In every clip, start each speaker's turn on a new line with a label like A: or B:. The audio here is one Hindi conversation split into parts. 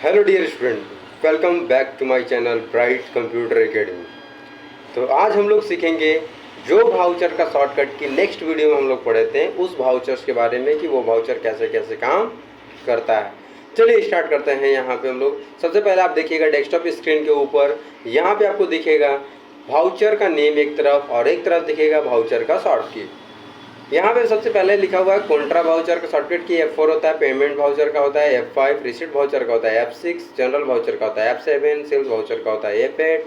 A: Hello dear student, welcome back to my channel bright computer academy. तो आज हम लोग सीखेंगे जो वाउचर का शॉर्टकट की नेक्स्ट वीडियो में हम लोग पढ़े थे उस वाउचर्स के बारे में कि वो वाउचर कैसे कैसे काम करता है। चलिए स्टार्ट करते हैं। यहाँ पे हम लोग सबसे पहले आप देखिएगा डेस्कटॉप स्क्रीन के ऊपर यहाँ पे आपको दिखेगा वाउचर का नेम एक तरफ और एक तरफ दिखेगा वाउचर का शॉर्टकट। यहाँ पे सबसे पहले लिखा हुआ है कॉन्ट्रा वाउचर का शॉर्टकट की F4 होता है, पेमेंट वाउचर का होता है F5, रिसीट वाउचर का होता है F6, जनरल वाउचर का होता है F7, सेल्स वाउचर का होता है F8,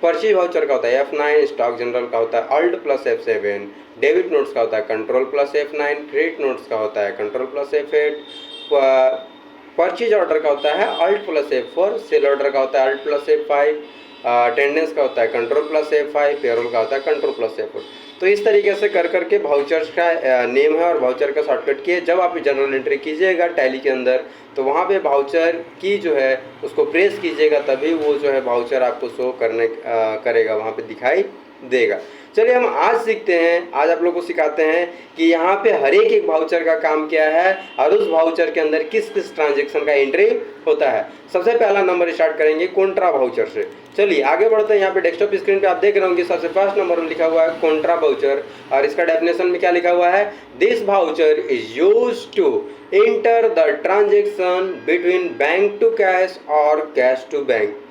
A: परचेज वाउचर का होता है F9, स्टॉक जनरल का होता है Alt plus F7, debit notes का होता है control plus F9, credit notes का होता है control plus F8, purchase order का होता है Alt plus F4, cell order का होता है Alt प्लस F5, अटेंडेंस का होता है कंट्रोल प्लस F5, पेरोल का होता है कंट्रोल प्लस F4। तो इस तरीके से कर करके वाउचर्स का नेम है और वाउचर का शॉर्टकट की है। जब आप जनरल एंट्री कीजिएगा टैली के अंदर तो वहाँ पे वाउचर की जो है उसको प्रेस कीजिएगा, तभी वो जो है वाउचर आपको शो करेगा, वहाँ पे दिखाई देगा। चलिए हम आज सीखते हैं, आज आप लोगों को सिखाते हैं कि यहाँ पे हर एक वाउचर का काम क्या है और उस वाउचर के अंदर किस किस ट्रांजेक्शन का एंट्री होता है। सबसे पहला नंबर स्टार्ट करेंगे कॉन्ट्रा वाउचर से। चलिए आगे बढ़ते हैं। यहाँ पे डेस्कटॉप स्क्रीन पे आप देख रहे होंगे सबसे फर्स्ट नंबर में लिखा हुआ है कॉन्ट्रा वाउचर और इसका डेफिनेशन में क्या लिखा हुआ है, this voucher is used to enter the transaction between bank to cash और कैश टू बैंक।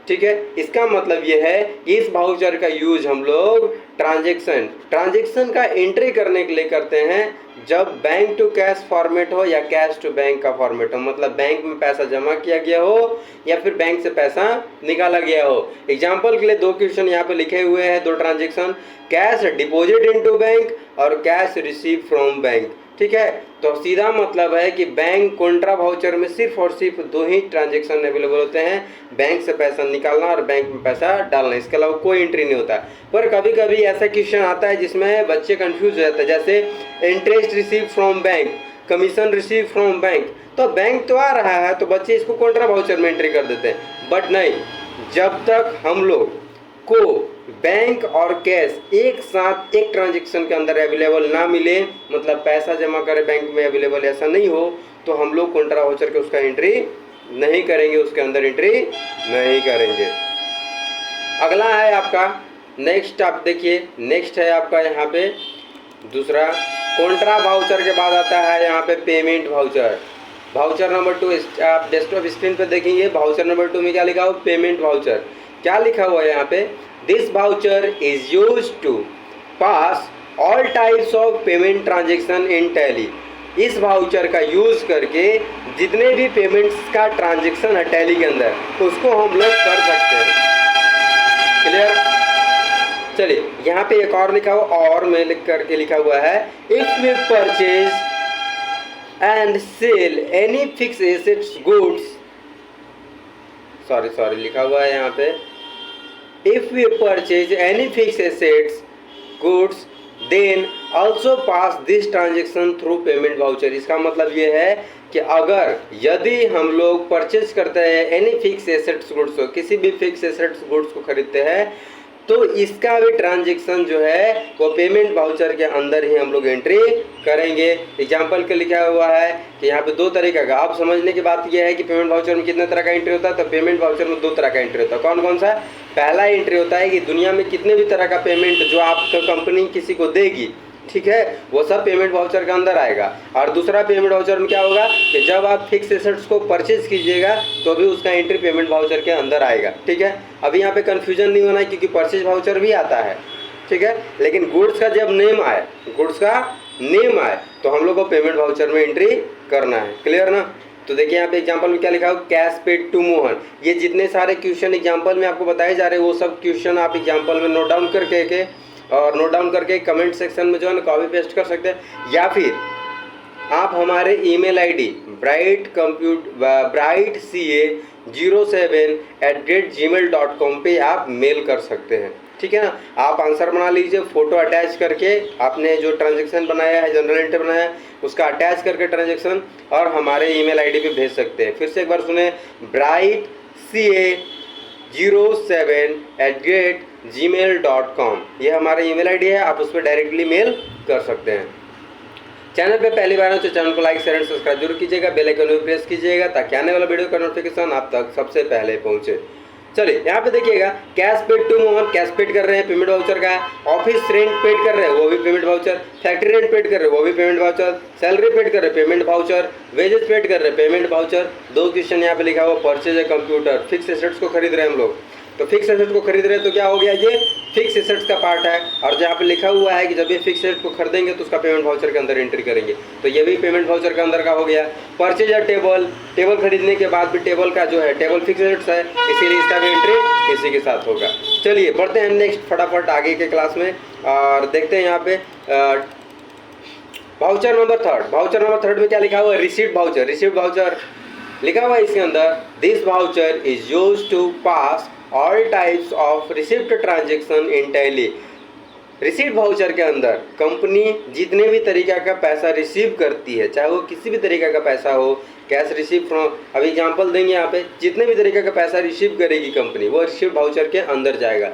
A: ठीक है, इसका मतलब ये है कि इस वाउचर का यूज हम लोग ट्रांजेक्शन का एंट्री करने के लिए करते हैं जब बैंक टू कैश फॉर्मेट हो या कैश टू बैंक का फॉर्मेट हो, मतलब बैंक में पैसा जमा किया गया हो या फिर बैंक से पैसा निकाला गया हो। एग्जाम्पल के लिए दो क्वेश्चन यहाँ पे लिखे हुए हैं, दो transaction, cash deposit into bank और कैश रिसीव फ्रॉम बैंक। ठीक है, तो सीधा मतलब है कि बैंक कॉन्ट्रा वाउचर में सिर्फ और सिर्फ दो ही ट्रांजेक्शन अवेलेबल होते हैं, बैंक से पैसा निकालना और बैंक में पैसा डालना, इसके अलावा कोई एंट्री नहीं होता। पर कभी कभी ऐसा क्वेश्चन आता है जिसमें बच्चे कंफ्यूज हो जाते हैं, जैसे interest receive from bank, commission receive from bank. तो बैंक तो आ रहा है तो बच्चे इसको कॉन्ट्रा वाउचर में एंट्री कर देते हैं, बट नहीं, जब तक हम लोग को बैंक और कैश एक साथ एक ट्रांजेक्शन के अंदर अवेलेबल ना मिले, मतलब पैसा जमा करे बैंक में अवेलेबल ऐसा नहीं हो, तो हम लोग कॉन्ट्रा वाउचर के उसका एंट्री नहीं करेंगे, उसके अंदर एंट्री नहीं करेंगे। अगला है आपका नेक्स्ट, आप देखिए नेक्स्ट है आपका यहाँ पे दूसरा कॉन्ट्रा वाउचर के बाद आता है यहाँ पे पेमेंट वाउचर। वाउचर नंबर 2 आप डेस्कटॉप स्क्रीन पे देखेंगे, वाउचर नंबर 2 में क्या लिखा हो, पेमेंट वाउचर। क्या लिखा हुआ है यहाँ पे, this voucher is used to pass all types of payment transaction in Tally. इस वाउचर का यूज करके जितने भी पेमेंट्स का ट्रांजेक्शन है टैली के अंदर उसको हम लोग कर सकते हैं। क्लियर? चलिए यहाँ पे एक और लिखा हुआ, और में लिख करके लिखा हुआ है, if we purchase and sale any fix assets goods, sorry लिखा हुआ है यहाँ पे, if we purchase any fixed assets goods then also pass this transaction through payment voucher। इसका मतलब ये है कि अगर यदि हम लोग परचेज करते हैं एनी फिक्स एसेट्स गुड्स को, किसी भी फिक्स एसेट्स गुड्स को खरीदते हैं, तो इसका भी ट्रांजेक्शन जो है वो पेमेंट वाउचर के अंदर ही हम लोग एंट्री करेंगे। एग्जाम्पल के लिखा हुआ है कि यहाँ पे दो तरीका का, आप समझने की बात यह है कि पेमेंट वाउचर में कितने तरह का एंट्री होता है, तो पेमेंट वाउचर में दो तरह का एंट्री होता है। कौन कौन सा? पहला एंट्री होता है कि दुनिया में कितने भी तरह का पेमेंट जो आपका कंपनी किसी को देगी, ठीक है, वो सब पेमेंट वाउचर के अंदर आएगा। और दूसरा पेमेंट वाउचर में क्या होगा कि जब आप फिक्स एसेट्स को परचेज कीजिएगा तो भी उसका एंट्री पेमेंट वाउचर के अंदर आएगा। ठीक है, अभी यहाँ पे कंफ्यूजन नहीं होना है क्योंकि परचेज वाउचर भी आता है, ठीक है, लेकिन गुड्स का जब नेम आए, गुड्स का नेम आए तो हम लोग को पेमेंट वाउचर में एंट्री करना है। क्लियर ना? तो देखिए यहाँ पे एग्जांपल में क्या लिखा हो, कैश पेड टू मोहन। ये जितने सारे क्वेश्चन एग्जांपल में आपको बताए जा रहे हैं वो सब क्वेश्चन आप एग्जांपल में नोट डाउन करके कमेंट सेक्शन में जो है ना कॉपी पेस्ट कर सकते हैं, या फिर आप हमारे ईमेल आईडी brightca07@gmail.com पे आप मेल कर सकते हैं। ठीक है ना, आप आंसर बना लीजिए, फोटो अटैच करके आपने जो ट्रांजेक्शन बनाया है, जनरल एंट्री बनाया है, उसका अटैच करके ट्रांजेक्शन और हमारे ईमेल आईडी पे भेज सकते हैं। फिर से एक बार सुने, brightca07@gmail.com, ये हमारा ईमेल आईडी है, आप उस पर डायरेक्टली मेल कर सकते हैं। चैनल पे पहली बार हो तो चैनल को लाइक शेयर एंड सब्सक्राइब जरूर कीजिएगा, बेल आइकन भी प्रेस कीजिएगा ताकि आने वाला वीडियो का नोटिफिकेशन आप तक सबसे पहले पहुंचे। चलिए यहाँ पे देखिएगा, cash paid to Mohan, cash paid कर रहे हैं, पेमेंट वाउचर का है। ऑफिस रेंट पेड कर रहे हैं, वो भी payment voucher. Factory rent paid कर रहे हैं, वो भी पेमेंट वाउचर। सैलरी पेड कर रहे हैं, पेमेंट वाउचर। वेजेस पेड कर रहे हैं, पेमेंट वाउचर। दो क्वेश्चन यहाँ पे लिखा हुआ, purchase a computer. Fix assets को खरीद रहे हैं हम लोग, तो फिक्स एसेट को खरीद रहे हैं तो क्या हो गया, ये फिक्स एसेट्स का पार्ट है। और जहाँ पे लिखा हुआ है कि जब ये फिक्स एसेट को खरीदेंगे तो उसका पेमेंट वाउचर के अंदर एंट्री करेंगे, तो ये भी पेमेंट वाउचर के अंदर का हो गया। परचेज या टेबल, टेबल खरीदने के बाद भी टेबल का जो है, टेबल फिक्स एसेट्स है, इसीलिए इसका भी एंट्री इसी के साथ होगा। चलिए बढ़ते हैं नेक्स्ट फटाफट आगे के क्लास में और देखते हैं यहाँ पे voucher number third. Voucher number third में क्या लिखा हुआ है, रिसीप्ट वाउचर। रिसीप्ट वाउचर लिखा हुआ है इसके अंदर, this voucher is used to pass all types of receipt transaction in Tally. Receipt voucher के अंदर कंपनी जितने भी तरीका का पैसा रिसीव करती है, चाहे वो किसी भी तरीका का पैसा हो, कैश रिसीव फ्रॉम, अभी एग्जांपल देंगे यहाँ पे, जितने भी तरीके का पैसा रिसीव करेगी कंपनी वो रिसीप्ट वाउचर के अंदर जाएगा।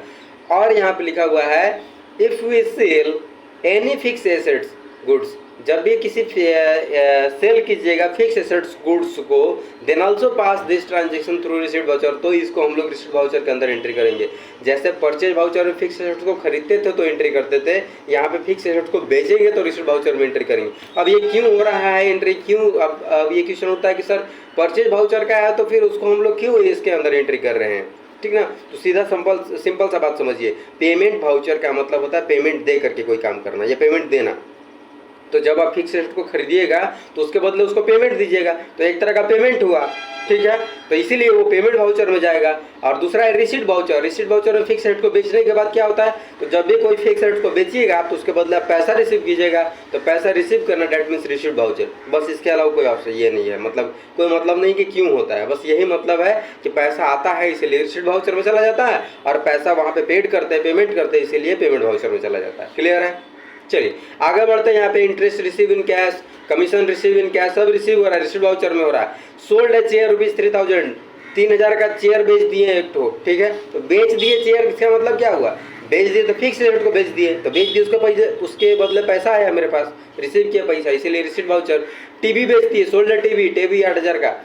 A: और यहाँ पे लिखा हुआ है, if we sale any fix assets goods, जब भी किसी सेल कीजिएगा फिक्स एसेट्स गुड्स को, then also pass this transaction through receipt voucher, तो इसको हम लोग रिसीप्ट वाउचर के अंदर एंट्री करेंगे। जैसे परचेज वाउचर में फिक्स एसेट्स को खरीदते थे तो एंट्री करते थे, यहाँ पे फिक्स एसेट्स को बेचेंगे तो रिसीप्ट वाउचर में एंट्री करेंगे। अब ये क्यों हो रहा है एंट्री, क्यों अब ये क्वेश्चन होता है कि सर परचेज वाउचर का है तो फिर उसको हम लोग क्यों इसके अंदर एंट्री कर रहे हैं, ठीक ना। तो सीधा सिंपल सा बात समझिए, पेमेंट वाउचर का मतलब होता है पेमेंट दे करके कोई काम करना या पेमेंट देना। तो जब आप फिक्स एसेट को खरीदिएगा तो उसके बदले उसको पेमेंट दीजिएगा, तो एक तरह का पेमेंट हुआ, ठीक है, तो इसीलिए वो पेमेंट वाउचर में जाएगा। और दूसरा है रिसीट वाउचर। रिसीट वाउचर में फिक्स एसेट को बेचने के बाद क्या होता है, तो जब भी कोई फिक्स एसेट को बेचिएगा तो उसके बदले आप पैसा रिसीव कीजिएगा, तो पैसा रिसीव करना डेट मीन्स रिसीट वाउचर। बस इसके अलावा कोई ऑप्शन ये नहीं है, मतलब कोई मतलब नहीं कि क्यों होता है, बस यही मतलब है कि पैसा आता है इसीलिए रिसीट वाउचर में चला जाता है, और पैसा वहाँ पे पेड करते हैं, पेमेंट करते हैं, इसीलिए पेमेंट वाउचर में चला जाता है। क्लियर है। चलिए आगे बढ़ते हैं। यहाँ पे interest receive in cash, commission receive in cash, सब रिसीव हो रहा है, रिसीव्ड वाउचर में हो रहा है। सोल्ड ए चेयर ₹3000, 3000 का चेयर बेच दिए एक ठो, ठीक है, तो बेच दिए चेयर, इसका मतलब क्या हुआ, बेच दिए तो फिक्स रेट को बेच दिए, तो बेच दिए उसके पैसे, उसके बदले पैसा आया मेरे पास, रिसीव किया पैसा, इसीलिए रिसीव्ड वाउचर। टीवी बेच दिए, सोल्ड ए टीवी 8000 का,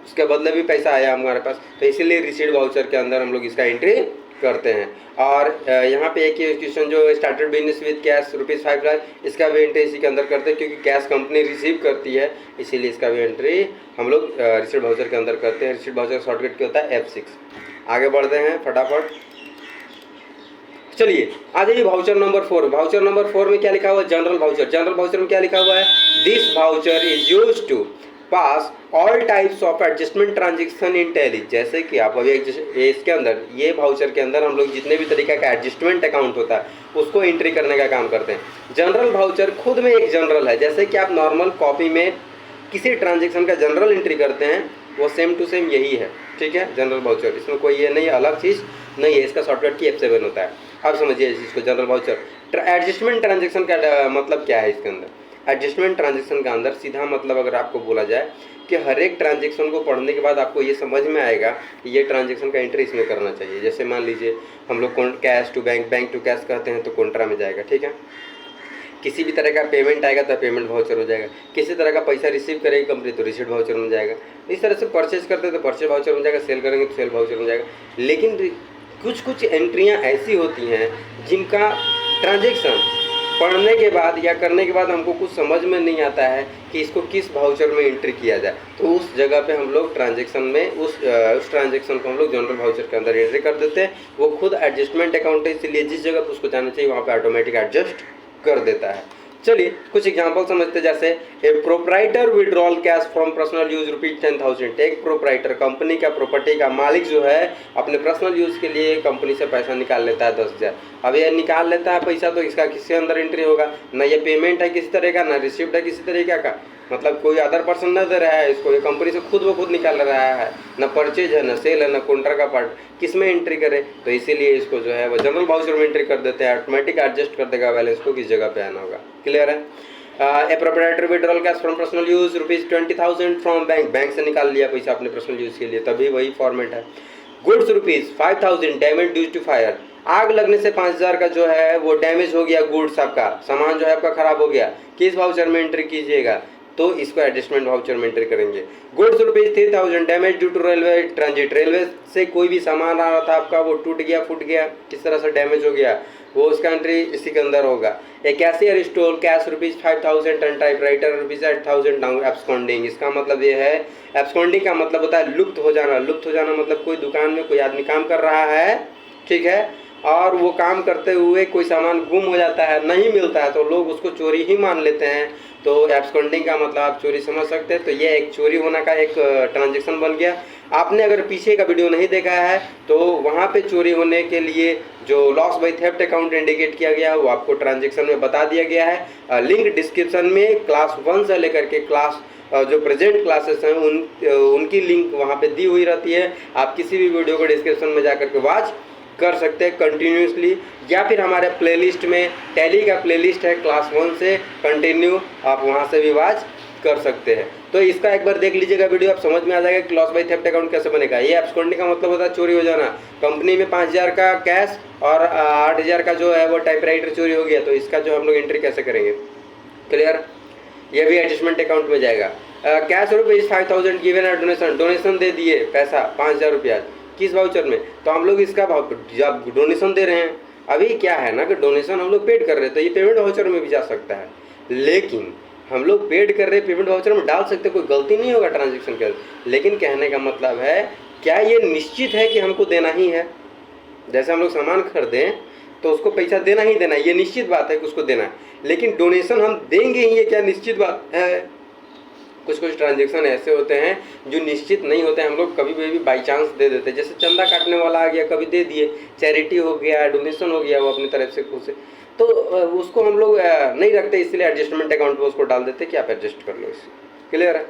A: उसके बदले भी पैसा आया हमारे पास, तो इसीलिए रिसीव्ड वाउचर के अंदर हम लोग इसका एंट्री करते हैं। और यहाँ पे एक क्वेश्चन जो started business with cash ₹5 lakh, इसका भी एंट्री इसी के अंदर करते हैं, क्योंकि कैश कंपनी रिसीव करती है, इसीलिए इसका भी एंट्री हम लोग रिसीव्ड वाउचर के अंदर करते हैं। रिसीव्ड वाउचर शॉर्टकट क्या होता है, F6। आगे बढ़ते हैं फटाफट। चलिए आ जाइए वाउचर नंबर 4। वाउचर नंबर 4 में क्या लिखा हुआ है, जनरल वाउचर। जनरल वाउचर में क्या लिखा हुआ है, this voucher is used to pass all types of adjustment transaction in Tally. जैसे कि आप अभी इसके अंदर, ये वाउचर के अंदर हम लोग जितने भी तरीके का एडजस्टमेंट अकाउंट होता है उसको एंट्री करने का काम करते हैं। जनरल वाउचर खुद में एक जनरल है, जैसे कि आप नॉर्मल कॉपी में किसी ट्रांजेक्शन का जनरल एंट्री करते हैं, वो सेम टू सेम यही है, ठीक है, जनरल वाउचर। इसमें कोई ये नहीं अलग चीज़ नहीं है, इसका शॉर्टकट की F7 होता है। आप समझिए इस चीज़ को, जनरल वाउचर। एडजस्टमेंट ट्रांजेक्शन का मतलब क्या है इसके अंदर, एडजस्टमेंट ट्रांजेक्शन का अंदर सीधा मतलब अगर आपको बोला जाए कि हर एक ट्रांजेक्शन को पढ़ने के बाद आपको ये समझ में आएगा कि ये ट्रांजेक्शन का एंट्री इसमें करना चाहिए। जैसे मान लीजिए हम लोग cash to bank, bank to cash कहते हैं तो कॉन्ट्रा में जाएगा, ठीक है। किसी भी तरह का पेमेंट आएगा तो पेमेंट वाउचर हो जाएगा, किसी तरह का पैसा रिसीव करेगी कंपनी तो रिसीट वाउचर में जाएगा। इस तरह से परचेज करते हैं तो परचेज वाउचर में जाएगा, सेल करेंगे तो सेल वाउचर में जाएगा। लेकिन कुछ एंट्रियाँ ऐसी होती हैं जिनका ट्रांजेक्शन पढ़ने के बाद या करने के बाद हमको कुछ समझ में नहीं आता है कि इसको किस वाउचर में एंट्री किया जाए, तो उस जगह पे हम लोग ट्रांजेक्शन में उस ट्रांजेक्शन को हम लोग जनरल वाउचर के अंदर एंट्री कर देते हैं। वो खुद एडजस्टमेंट अकाउंट है, इसलिए जिस जगह पर उसको जाना चाहिए वहाँ पे ऑटोमेटिक एडजस्ट कर देता है। चलिए कुछ एग्जांपल समझते हैं। जैसे a proprietor withdrawal cash from personal use ₹10,000। एक प्रोप्राइटर, कंपनी का प्रॉपर्टी का मालिक जो है, अपने पर्सनल यूज़ के लिए कंपनी से पैसा निकाल लेता है 10,000। अब ये निकाल लेता है पैसा, तो इसका किसके अंदर एंट्री होगा, ना ये पेमेंट है किसी तरह का, ना रिसिप्ट है किसी तरीके का, मतलब कोई अदर पर्सन न दे रहा है इसको, ये कंपनी से खुद ब खुद निकाल रहा है, ना परचेज है, ना सेल है, ना कॉन्ट्रा का पार्ट, किस में एंट्री करे, तो इसीलिए इसको जो है वो जनरल वाउचर में एंट्री कर देते हैं, ऑटोमेटिक एडजस्ट कर देगा बैलेंस को किस जगह पे आना होगा। क्लियर है। A proprietor withdrawal cash from personal use ₹20,000 from bank, bank से निकाल लिया पैसा अपने पर्सनल यूज के लिए, तभी वही फॉर्मेट है। Goods ₹5,000 damage due to fire, आग लगने से 5000 का जो है वो डैमेज हो गया, गुड्स आपका सामान जो है आपका खराब हो गया, किस वाउचर में एंट्री कीजिएगा, तो इसको एडजस्टमेंट वाउचर में एंट्री करेंगे। Goods rupees 3000 damage due to railway transit, railway से कोई भी सामान आ रहा था आपका वो टूट गया, फूट गया, किस तरह से डैमेज हो गया, वो उसका एंट्री इसी के अंदर होगा। A cashier store cash rupees 5000 ton typewriter rupees 8000 down absconding. इसका मतलब ये है, एब्सकॉन्डिंग का मतलब होता है लुप्त हो जाना। लुप्त हो जाना मतलब कोई दुकान में कोई आदमी काम कर रहा है, ठीक है, और वो काम करते हुए कोई सामान गुम हो जाता है, नहीं मिलता है, तो लोग उसको चोरी ही मान लेते हैं। तो एब्सकॉन्डिंग का मतलब आप चोरी समझ सकते हैं। तो ये एक चोरी होना का एक ट्रांजेक्शन बन गया। आपने अगर पीछे का वीडियो नहीं देखा है तो वहाँ पे चोरी होने के लिए जो loss by theft account indicate किया गया है वो आपको ट्रांजेक्शन में बता दिया गया है। लिंक डिस्क्रिप्शन में क्लास 1 से लेकर के क्लास जो प्रेजेंट क्लासेस हैं उनकी लिंक वहाँ पे दी हुई रहती है। आप किसी भी वीडियो को डिस्क्रिप्शन में जा करके वॉच कर सकते हैं कंटिन्यूसली, या फिर हमारे प्लेलिस्ट में टैली का प्लेलिस्ट है क्लास 1 से कंटिन्यू, आप वहाँ से भी वॉच कर सकते हैं। तो इसका एक बार देख लीजिएगा वीडियो, आप समझ में आ जाएगा कि लॉस बाय थेफ्ट अकाउंट कैसे बनेगा। ये एब्सकॉन्डिंग का मतलब होता है चोरी हो जाना। कंपनी में 5000 का कैश और 8000 का जो है वो टाइपराइटर चोरी हो गया, तो इसका जो हम लोग एंट्री कैसे करेंगे, क्लियर। ये भी एडजस्टमेंट अकाउंट में जाएगा। कैश रुपीज 5000 गिवन है डोनेशन, डोनेशन दे दिए पैसा 5000 रुपया, किस वाउचर में, तो हम लोग इसका जब डोनेशन दे रहे हैं, अभी क्या है ना कि डोनेशन हम लोग पेड कर रहे हैं तो ये पेमेंट वाउचर में भी जा सकता है, लेकिन हम लोग पेड कर रहे हैं पेमेंट वाउचर में डाल सकते, कोई गलती नहीं होगा ट्रांजेक्शन के। लेकिन कहने का मतलब है क्या ये निश्चित है कि हमको देना ही है। जैसे हम लोग सामान खरीदें तो उसको पैसा देना ही देना है, ये निश्चित बात है कि उसको देना है, लेकिन डोनेशन हम देंगे ही, ये क्या निश्चित बात है। कुछ कुछ ट्रांजेक्शन ऐसे होते हैं जो निश्चित नहीं होते हैं, हम लोग कभी भी बाई चांस दे देते हैं। जैसे चंदा काटने वाला आ गया, कभी दे दिए, चैरिटी हो गया, डोनेशन हो गया, वो अपनी तरफ से खुद से, तो उसको हम लोग नहीं रखते, इसलिए एडजस्टमेंट अकाउंट में उसको डाल देते कि आप एडजस्ट कर लो इसे, क्लियर है।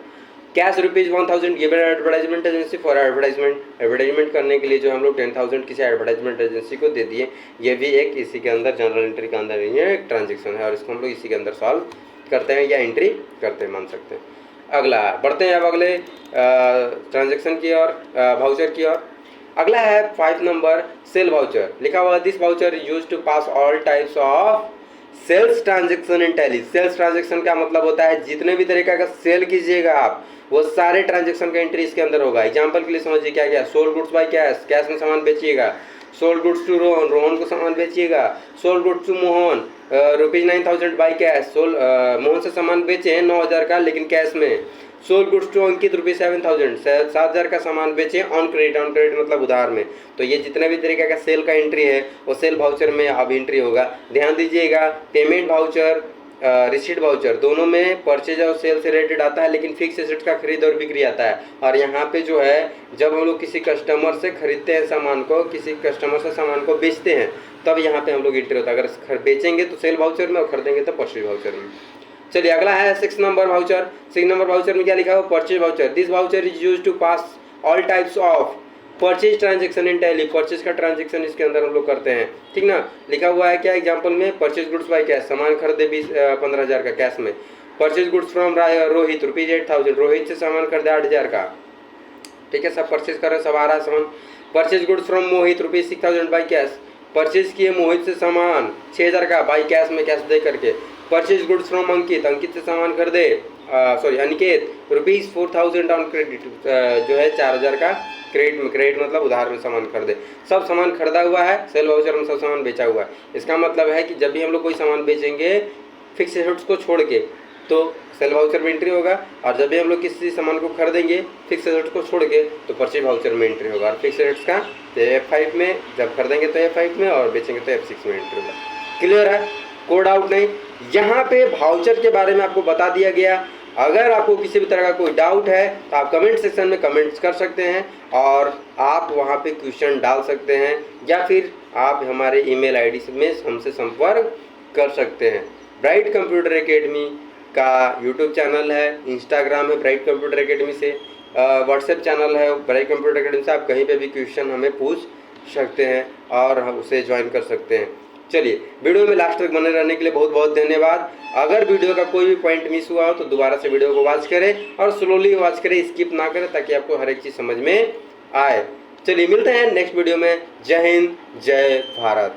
A: Cash rupees 1000 given advertisement agency for advertisement करने के लिए जो हम लोग 10,000 किसी एडवर्टाइजमेंट एजेंसी को दे दिए, ये भी एक इसी के अंदर जनरल एंट्री के अंदर नहीं है, एक ट्रांजेक्शन है और इसको हम लोग इसी के अंदर सॉल्व करते हैं या एंट्री करते हैं, मान सकते हैं। अगला बढ़ते हैं अब अगले ट्रांजेक्शन की और वाउचर की ओर। अगला है 5 नंबर सेल वाउचर, लिखा हुआ this voucher is used to pass all types of sales transaction in Tally. Sales transaction का मतलब होता है जितने भी तरीका का सेल कीजिएगा आप, वो सारे ट्रांजेक्शन का एंट्री इसके अंदर होगा। एग्जांपल के लिए समझिए क्या क्या, sold goods by cash, cash में सामान बेचिएगा, sold goods to Rohan, Rohan को सामान बेचिएगा, sold goods to Mohan rupees 9000 by cash, Mohan से सामान बेचे हैं 9000 का लेकिन कैश में। Sold goods to Ankit rupees 7000, 7000 का सामान बेचे ऑन क्रेडिट, ऑन क्रेडिट मतलब उधार में। तो ये जितने भी तरीके का सेल का एंट्री है वो सेल वाउचर में अब एंट्री होगा। ध्यान दीजिएगा, पेमेंट वाउचर रिसीट वाउचर दोनों में परचेज और सेल से रिलेटेड आता है, लेकिन फिक्स एसेट्स का खरीद और बिक्री आता है। और यहाँ पे जो है जब हम लोग किसी कस्टमर से खरीदते हैं सामान को, किसी कस्टमर से सामान को बेचते हैं, तब यहाँ पे हम लोग एंट्री होता है। अगर बेचेंगे तो सेल वाउचर में और खरीदेंगे तो परचेज वाउचर में। चलिए अगला है 6 नंबर वाउचर। 6 नंबर वाउचर में क्या लिखा हुआ, purchase voucher. This voucher is used to pass all types of purchase transaction in Tally. Purchase का ट्रांजेक्शन इसके अंदर हम लोग करते हैं, ठीक ना। लिखा हुआ है क्या एग्जांपल में, परचेज गुड्स बाय कैश, सामान खरीदे 15,000 का कैश में। Purchase goods from Rohit rupees 8000, Rohit से सामान खरीदे 8,000 का, ठीक है, सब परचेज कर रहे हैं, सब आ रहा है सामान। Purchase goods from Mohit rupees 6,000 by cash, purchase किए मोहित से सामान 6,000 का बाई कैश में, कैश दे करके। परचेज गुड्स फ्रॉम अंकित, अंकित से सामान खरीदे अनिकेत रुपीज 4,000 ऑन क्रेडिट, जो है 4,000 का क्रेडिट में, क्रेडिट मतलब उधार में सामान खरीदे। सब सामान खरीदा हुआ है, सेल वाउचर में सब सामान बेचा हुआ है। इसका मतलब है कि जब भी हम लोग कोई सामान बेचेंगे फिक्स एसेट्स को छोड़ के तो सेल वाउचर में एंट्री होगा, और जब भी हम लोग किसी सामान को खरीदेंगे फिक्स एसेट्स को छोड़ के तो परचेज वाउचर में एंट्री होगा। और फिक्स एसेट्स का तो F5 में, जब खरीदेंगे तो F5 में और बेचेंगे तो F6 में एंट्री होगा। क्लियर है, कोई डाउट नहीं। यहाँ पे वाउचर के बारे में आपको बता दिया गया। अगर आपको किसी भी तरह का कोई डाउट है तो आप कमेंट सेक्शन में कमेंट्स कर सकते हैं और आप वहाँ पे क्वेश्चन डाल सकते हैं, या फिर आप हमारे ईमेल आईडी में हमसे संपर्क कर सकते हैं। ब्राइट कंप्यूटर एकेडमी का यूट्यूब चैनल है, इंस्टाग्राम है ब्राइट कंप्यूटर एकेडमी से, व्हाट्सएप चैनल है ब्राइट कंप्यूटर एकेडमी से। आप कहीं पे भी क्वेश्चन हमें पूछ सकते हैं और हम उसे ज्वाइन कर सकते हैं। चलिए वीडियो में लास्ट तक बने रहने के लिए बहुत बहुत धन्यवाद। अगर वीडियो का कोई भी पॉइंट मिस हुआ हो तो दोबारा से वीडियो को वॉच करें और स्लोली वॉच करें, स्किप ना करें, ताकि आपको हर एक चीज़ समझ में आए। चलिए मिलते हैं नेक्स्ट वीडियो में। जय हिंद, जय भारत।